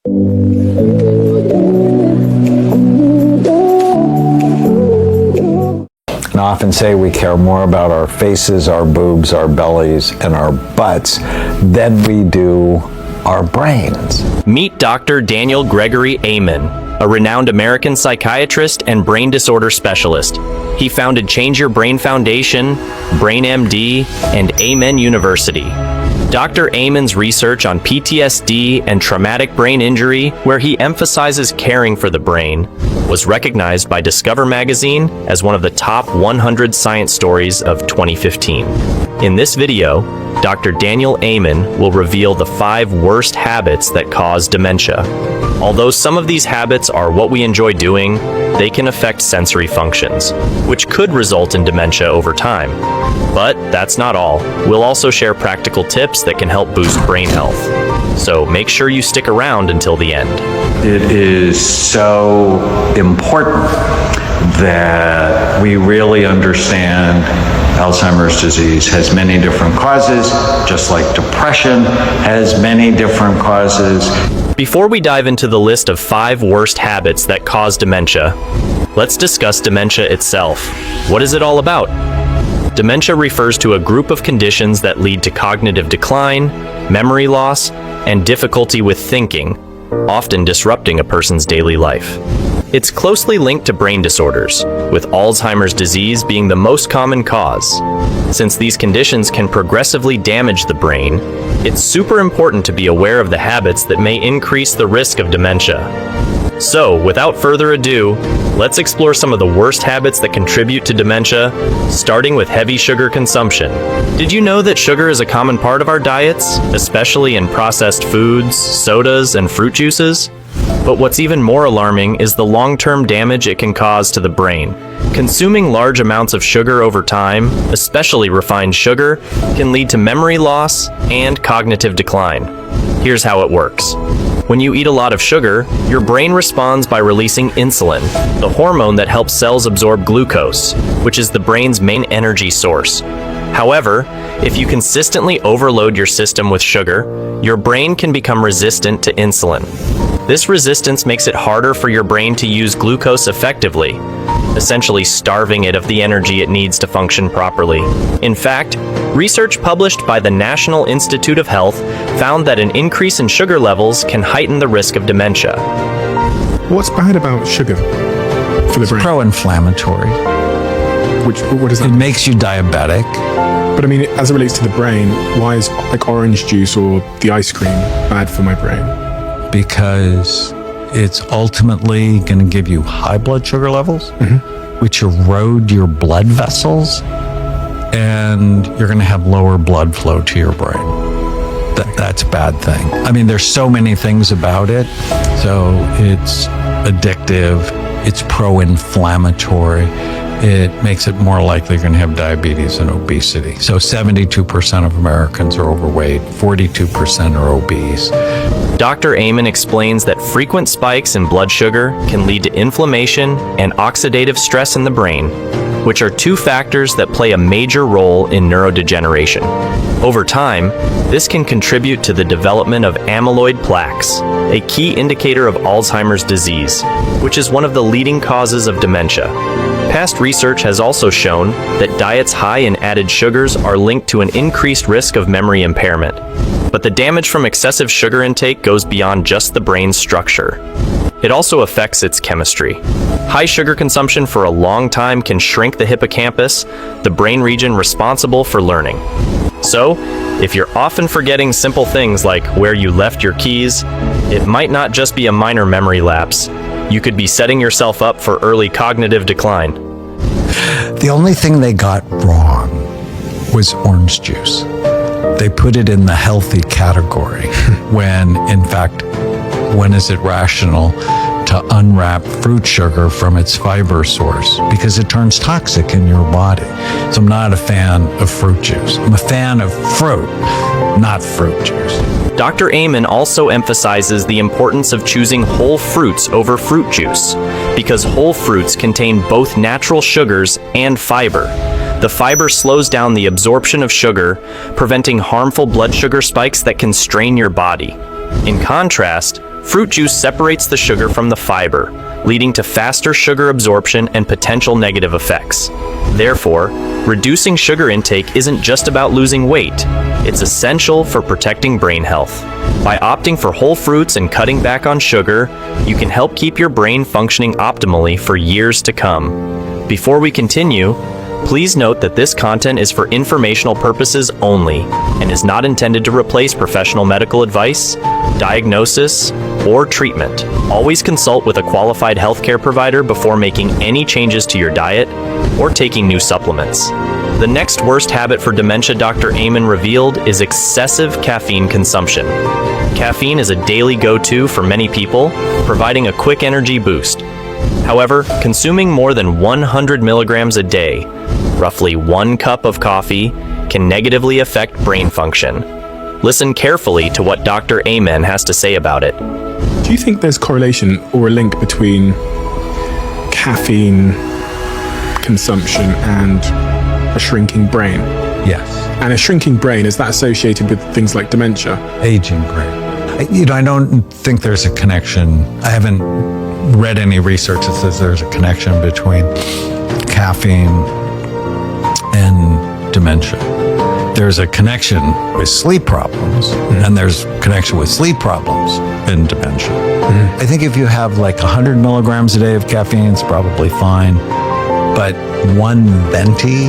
I often say we care more about our faces, our boobs, our bellies, and our butts than we do our brains. Meet Dr. Daniel Gregory Amen, a renowned American psychiatrist and brain disorder specialist. He founded Change Your Brain Foundation, BrainMD, and Amen University. Dr. Amen's research on PTSD and traumatic brain injury, where he emphasizes caring for the brain, was recognized by Discover magazine as one of the top 100 science stories of 2015. In this video, Dr. Daniel Amen will reveal the 5 worst habits that cause dementia. Although some of these habits are what we enjoy doing, they can affect sensory functions, which could result in dementia over time. But that's not all. We'll also share practical tips that can help boost brain health. So make sure you stick around until the end. It is so important that we really understand Alzheimer's disease has many different causes, just like depression has many different causes. Before we dive into the list of 5 worst habits that cause dementia, let's discuss dementia itself. What is it all about? Dementia refers to a group of conditions that lead to cognitive decline, memory loss, and difficulty with thinking, often disrupting a person's daily life. It's closely linked to brain disorders, with Alzheimer's disease being the most common cause. Since these conditions can progressively damage the brain, it's super important to be aware of the habits that may increase the risk of dementia. So, without further ado, let's explore some of the worst habits that contribute to dementia, starting with heavy sugar consumption. Did you know that sugar is a common part of our diets, especially in processed foods, sodas, and fruit juices? But what's even more alarming is the long-term damage it can cause to the brain. Consuming large amounts of sugar over time, especially refined sugar, can lead to memory loss and cognitive decline. Here's how it works. When you eat a lot of sugar, your brain responds by releasing insulin, the hormone that helps cells absorb glucose, which is the brain's main energy source. However, if you consistently overload your system with sugar, your brain can become resistant to insulin. This resistance makes it harder for your brain to use glucose effectively, essentially starving it of the energy it needs to function properly. In fact, research published by the National Institute of Health found that an increase in sugar levels can heighten the risk of dementia. What's bad about sugar for the brain? Pro-inflammatory. What does that It mean? makes you diabetic. But I mean, as it relates to the brain, why is like orange juice or the ice cream bad for my brain? Because it's ultimately going to give you high blood sugar levels, which erode your blood vessels, and you're going to have lower blood flow to your brain. That's a bad thing. I mean, there's so many things about it. So it's addictive, it's pro-inflammatory, it makes it more likely you're going to have diabetes and obesity. So 72% of Americans are overweight, 42% are obese. Dr. Amen explains that frequent spikes in blood sugar can lead to inflammation and oxidative stress in the brain, which are 2 factors that play a major role in neurodegeneration. Over time, this can contribute to the development of amyloid plaques, a key indicator of Alzheimer's disease, which is one of the leading causes of dementia. Past research has also shown that diets high in added sugars are linked to an increased risk of memory impairment. But the damage from excessive sugar intake goes beyond just the brain's structure. It also affects its chemistry. High sugar consumption for a long time can shrink the hippocampus, the brain region responsible for learning. So, if you're often forgetting simple things like where you left your keys, it might not just be a minor memory lapse. You could be setting yourself up for early cognitive decline. The only thing they got wrong was orange juice. They put it in the healthy category when, in fact, when is it rational to unwrap fruit sugar from its fiber source? Because it turns toxic in your body. So I'm not a fan of fruit juice. I'm a fan of fruit, not fruit juice. Dr. Amen also emphasizes the importance of choosing whole fruits over fruit juice, because whole fruits contain both natural sugars and fiber. The fiber slows down the absorption of sugar, preventing harmful blood sugar spikes that can strain your body. In contrast, Fruit juice separates the sugar from the fiber, leading to faster sugar absorption and potential negative effects. Therefore, reducing sugar intake isn't just about losing weight, it's essential for protecting brain health. By opting for whole fruits and cutting back on sugar, you can help keep your brain functioning optimally for years to come. Before we continue, please note that this content is for informational purposes only and is not intended to replace professional medical advice, diagnosis, or treatment. Always consult with a qualified healthcare provider before making any changes to your diet or taking new supplements. The next worst habit for dementia Dr. Amen revealed is excessive caffeine consumption. Caffeine is a daily go-to for many people, providing a quick energy boost. However, consuming more than 100 milligrams a day, roughly 1 cup of coffee, can negatively affect brain function. Listen carefully to what Dr. Amen has to say about it. Do you think there's correlation or a link between caffeine consumption and a shrinking brain? Yes. And a shrinking brain, is that associated with things like dementia? Aging brain. I don't think there's a connection. I haven't read any research that says there's a connection between caffeine and dementia. There's a connection with sleep problems, and there's a connection with sleep problems and dementia. I think if you have like 100 milligrams a day of caffeine, it's probably fine. But one venti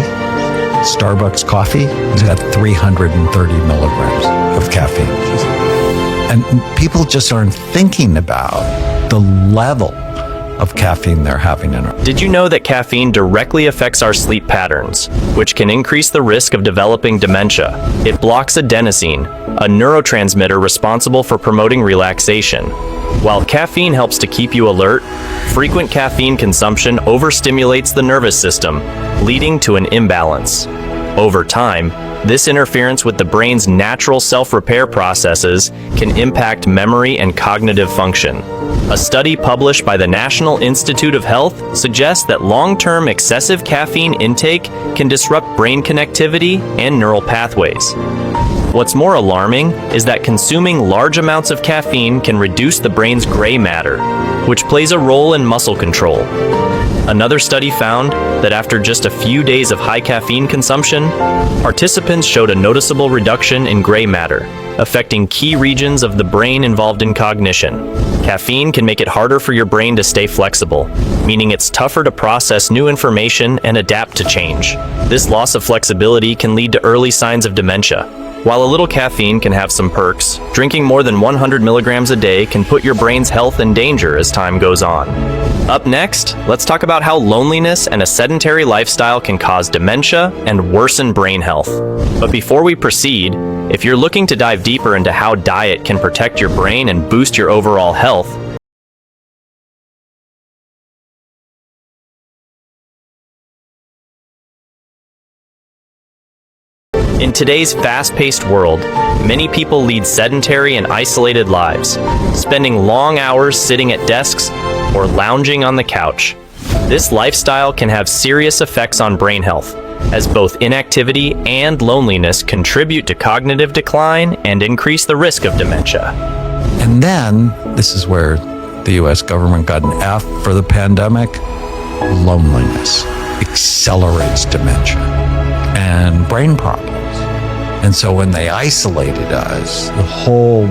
Starbucks coffee has got 330 milligrams of caffeine. And people just aren't thinking about the level of caffeine they're having in it. Did you know that caffeine directly affects our sleep patterns, which can increase the risk of developing dementia? It blocks adenosine, a neurotransmitter responsible for promoting relaxation. While caffeine helps to keep you alert, frequent caffeine consumption overstimulates the nervous system, leading to an imbalance. Over time, this interference with the brain's natural self-repair processes can impact memory and cognitive function. A study published by the National Institute of Health suggests that long-term excessive caffeine intake can disrupt brain connectivity and neural pathways. What's more alarming is that consuming large amounts of caffeine can reduce the brain's gray matter, which plays a role in muscle control. Another study found that after just a few days of high caffeine consumption, participants showed a noticeable reduction in gray matter, affecting key regions of the brain involved in cognition. Caffeine can make it harder for your brain to stay flexible, meaning it's tougher to process new information and adapt to change. This loss of flexibility can lead to early signs of dementia. While a little caffeine can have some perks, drinking more than 100 milligrams a day can put your brain's health in danger as time goes on. Up next, let's talk about how loneliness and a sedentary lifestyle can cause dementia and worsen brain health. But before we proceed, if you're looking to dive deeper into how diet can protect your brain and boost your overall health, in today's fast-paced world, many people lead sedentary and isolated lives, spending long hours sitting at desks or lounging on the couch. This lifestyle can have serious effects on brain health, as both inactivity and loneliness contribute to cognitive decline and increase the risk of dementia. And then, this is where the US government got an F for the pandemic, loneliness accelerates dementia and brain problems. And so when they isolated us, the whole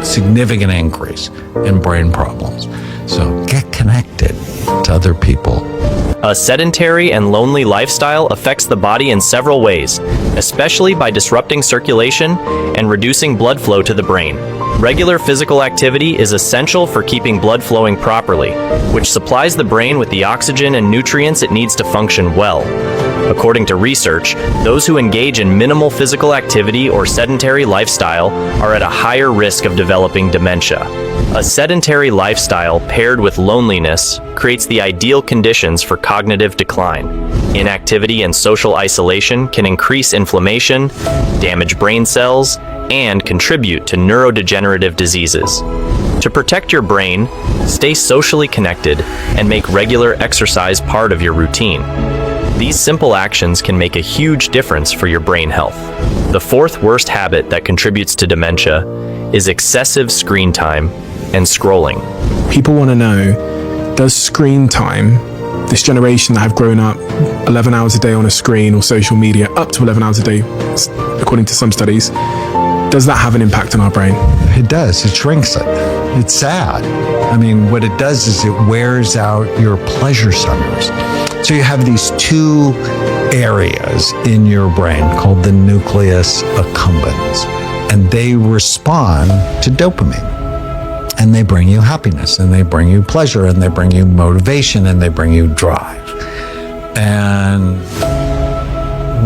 significant increase in brain problems. So get connected to other people. A sedentary and lonely lifestyle affects the body in several ways, especially by disrupting circulation and reducing blood flow to the brain. Regular physical activity is essential for keeping blood flowing properly, which supplies the brain with the oxygen and nutrients it needs to function well. According to research, those who engage in minimal physical activity or sedentary lifestyle are at a higher risk of developing dementia. A sedentary lifestyle paired with loneliness creates the ideal conditions for cognitive decline. Inactivity and social isolation can increase inflammation, damage brain cells, and contribute to neurodegenerative diseases. To protect your brain, stay socially connected and make regular exercise part of your routine. These simple actions can make a huge difference for your brain health. The fourth worst habit that contributes to dementia is excessive screen time. and scrolling. People want to know, does screen time, this generation that have grown up 11 hours a day on a screen or social media, up to 11 hours a day, according to some studies, does that have an impact on our brain? It does. It shrinks it. It's sad. I mean, what it does is it wears out your pleasure centers. So you have these two areas in your brain called the nucleus accumbens, and they respond to dopamine. And they bring you happiness, and they bring you pleasure, and they bring you motivation, and they bring you drive. And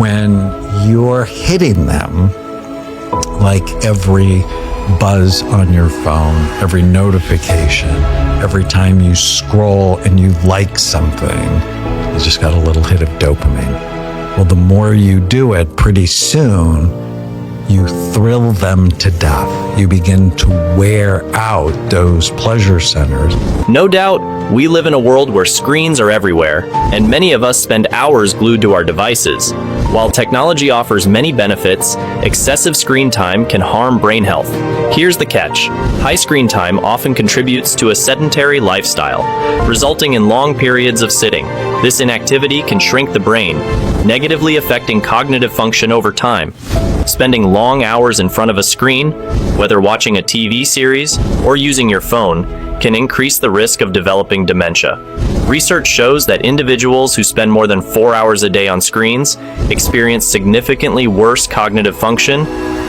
when you're hitting them, like every buzz on your phone, every notification, every time you scroll and you like something, you just got a little hit of dopamine. Well, the more you do it, pretty soon, you thrill them to death. You begin to wear out those pleasure centers. No doubt, we live in a world where screens are everywhere, and many of us spend hours glued to our devices. While technology offers many benefits, excessive screen time can harm brain health. Here's the catch. High screen time often contributes to a sedentary lifestyle, resulting in long periods of sitting. This inactivity can shrink the brain, negatively affecting cognitive function over time. Spending long hours in front of a screen, whether watching a TV series or using your phone, can increase the risk of developing dementia. Research shows that individuals who spend more than 4 hours a day on screens experience significantly worse cognitive function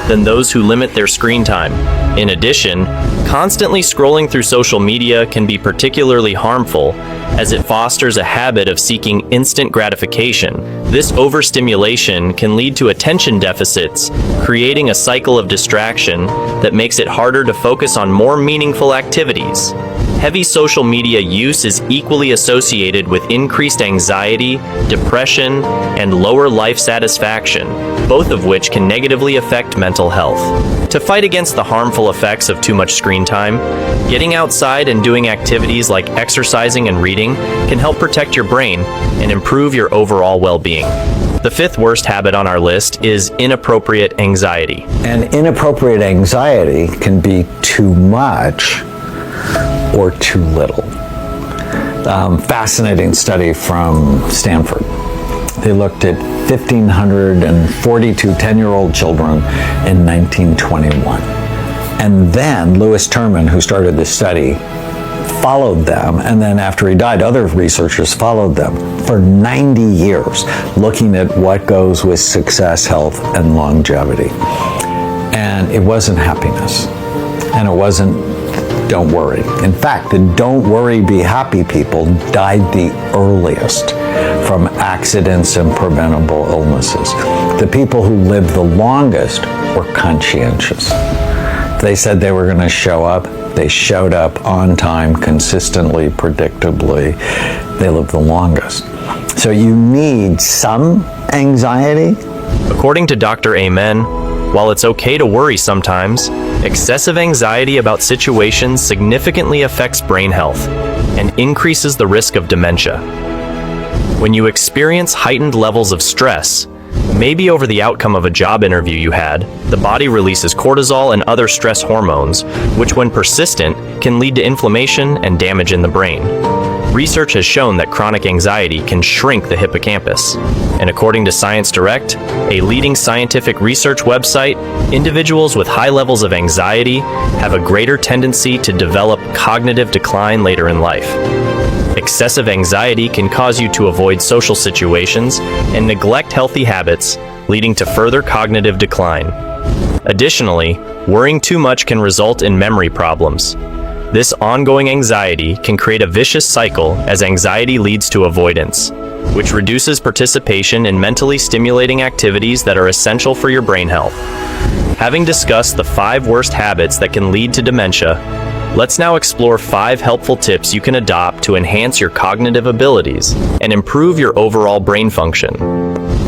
than those who limit their screen time. In addition, constantly scrolling through social media can be particularly harmful, as it fosters a habit of seeking instant gratification. This overstimulation can lead to attention deficits, creating a cycle of distraction that makes it harder to focus on more meaningful activities. Heavy social media use is equally associated with increased anxiety, depression, and lower life satisfaction, both of which can negatively affect mental health. To fight against the harmful effects of too much screen time, getting outside and doing activities like exercising and reading can help protect your brain and improve your overall well-being. The fifth worst habit on our list is inappropriate anxiety. And inappropriate anxiety can be too much or too little. Fascinating study from Stanford. They looked at 1,542 10-year-old children in 1921. And then Lewis Terman, who started this study, followed them, and then after he died, other researchers followed them for 90 years, looking at what goes with success, health, and longevity. And it wasn't happiness, and it wasn't don't worry. In fact, the don't worry, be happy people died the earliest from accidents and preventable illnesses. The people who lived the longest were conscientious. They said they were going to show up. They showed up on time, consistently, predictably. They lived the longest. So you need some anxiety. According to Dr. Amen, while it's okay to worry sometimes, excessive anxiety about situations significantly affects brain health and increases the risk of dementia. When you experience heightened levels of stress, maybe over the outcome of a job interview you had, the body releases cortisol and other stress hormones, which when persistent can lead to inflammation and damage in the brain. Research has shown that chronic anxiety can shrink the hippocampus. And according to Science Direct, a leading scientific research website, individuals with high levels of anxiety have a greater tendency to develop cognitive decline later in life. Excessive anxiety can cause you to avoid social situations and neglect healthy habits, leading to further cognitive decline. Additionally, worrying too much can result in memory problems. This ongoing anxiety can create a vicious cycle as anxiety leads to avoidance, which reduces participation in mentally stimulating activities that are essential for your brain health. Having discussed the 5 worst habits that can lead to dementia, let's now explore 5 helpful tips you can adopt to enhance your cognitive abilities and improve your overall brain function.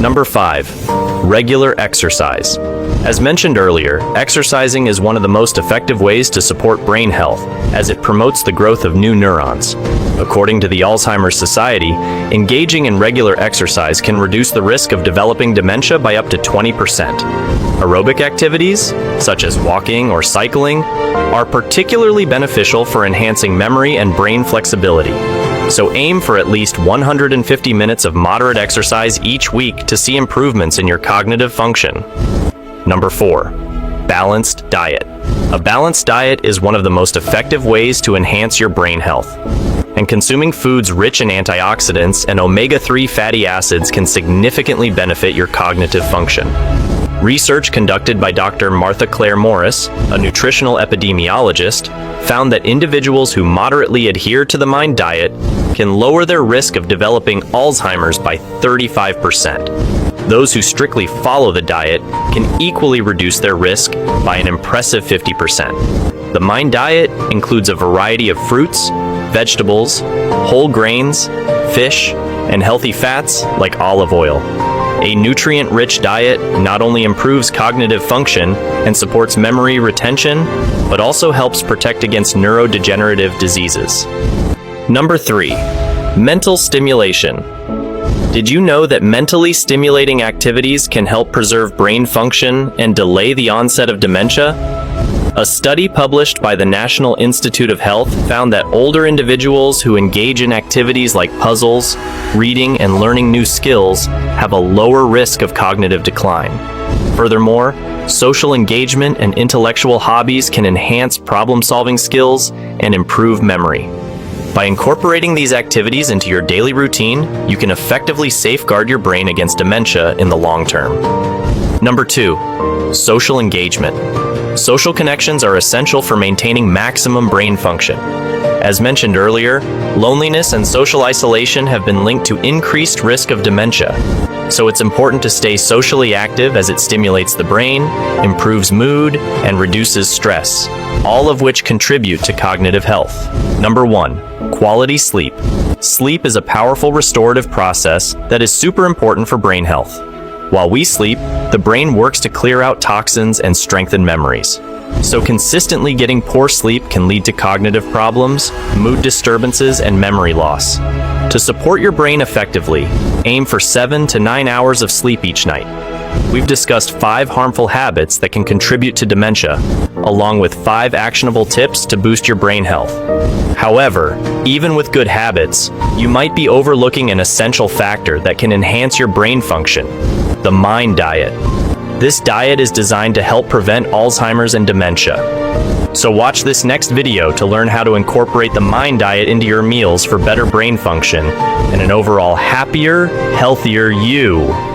Number 5, regular exercise. As mentioned earlier, exercising is one of the most effective ways to support brain health, as it promotes the growth of new neurons. According to the Alzheimer's Society, engaging in regular exercise can reduce the risk of developing dementia by up to 20%. Aerobic activities, such as walking or cycling, are particularly beneficial for enhancing memory and brain flexibility. So aim for at least 150 minutes of moderate exercise each week to see improvements in your cognitive function. Number 4, balanced diet. A balanced diet is one of the most effective ways to enhance your brain health. And consuming foods rich in antioxidants and omega-3 fatty acids can significantly benefit your cognitive function. Research conducted by Dr. Martha Claire Morris, a nutritional epidemiologist, found that individuals who moderately adhere to the MIND diet can lower their risk of developing Alzheimer's by 35%. Those who strictly follow the diet can equally reduce their risk by an impressive 50%. The MIND diet includes a variety of fruits, vegetables, whole grains, fish, and healthy fats like olive oil. A nutrient-rich diet not only improves cognitive function and supports memory retention, but also helps protect against neurodegenerative diseases. Number 3, mental stimulation. Did you know that mentally stimulating activities can help preserve brain function and delay the onset of dementia? A study published by the National Institute of Health found that older individuals who engage in activities like puzzles, reading, and learning new skills have a lower risk of cognitive decline. Furthermore, social engagement and intellectual hobbies can enhance problem-solving skills and improve memory. By incorporating these activities into your daily routine, you can effectively safeguard your brain against dementia in the long term. Number 2, social engagement. Social connections are essential for maintaining maximum brain function. As mentioned earlier, loneliness and social isolation have been linked to increased risk of dementia. So it's important to stay socially active as it stimulates the brain, improves mood, and reduces stress, all of which contribute to cognitive health. Number 1, quality sleep. Sleep is a powerful restorative process that is super important for brain health. While we sleep, the brain works to clear out toxins and strengthen memories. So consistently getting poor sleep can lead to cognitive problems, mood disturbances, and memory loss. To support your brain effectively, aim for 7 to 9 hours of sleep each night. We've discussed 5 harmful habits that can contribute to dementia, along with 5 actionable tips to boost your brain health. However, even with good habits, you might be overlooking an essential factor that can enhance your brain function: the MIND diet. This diet is designed to help prevent Alzheimer's and dementia. So watch this next video to learn how to incorporate the MIND diet into your meals for better brain function and an overall happier, healthier you.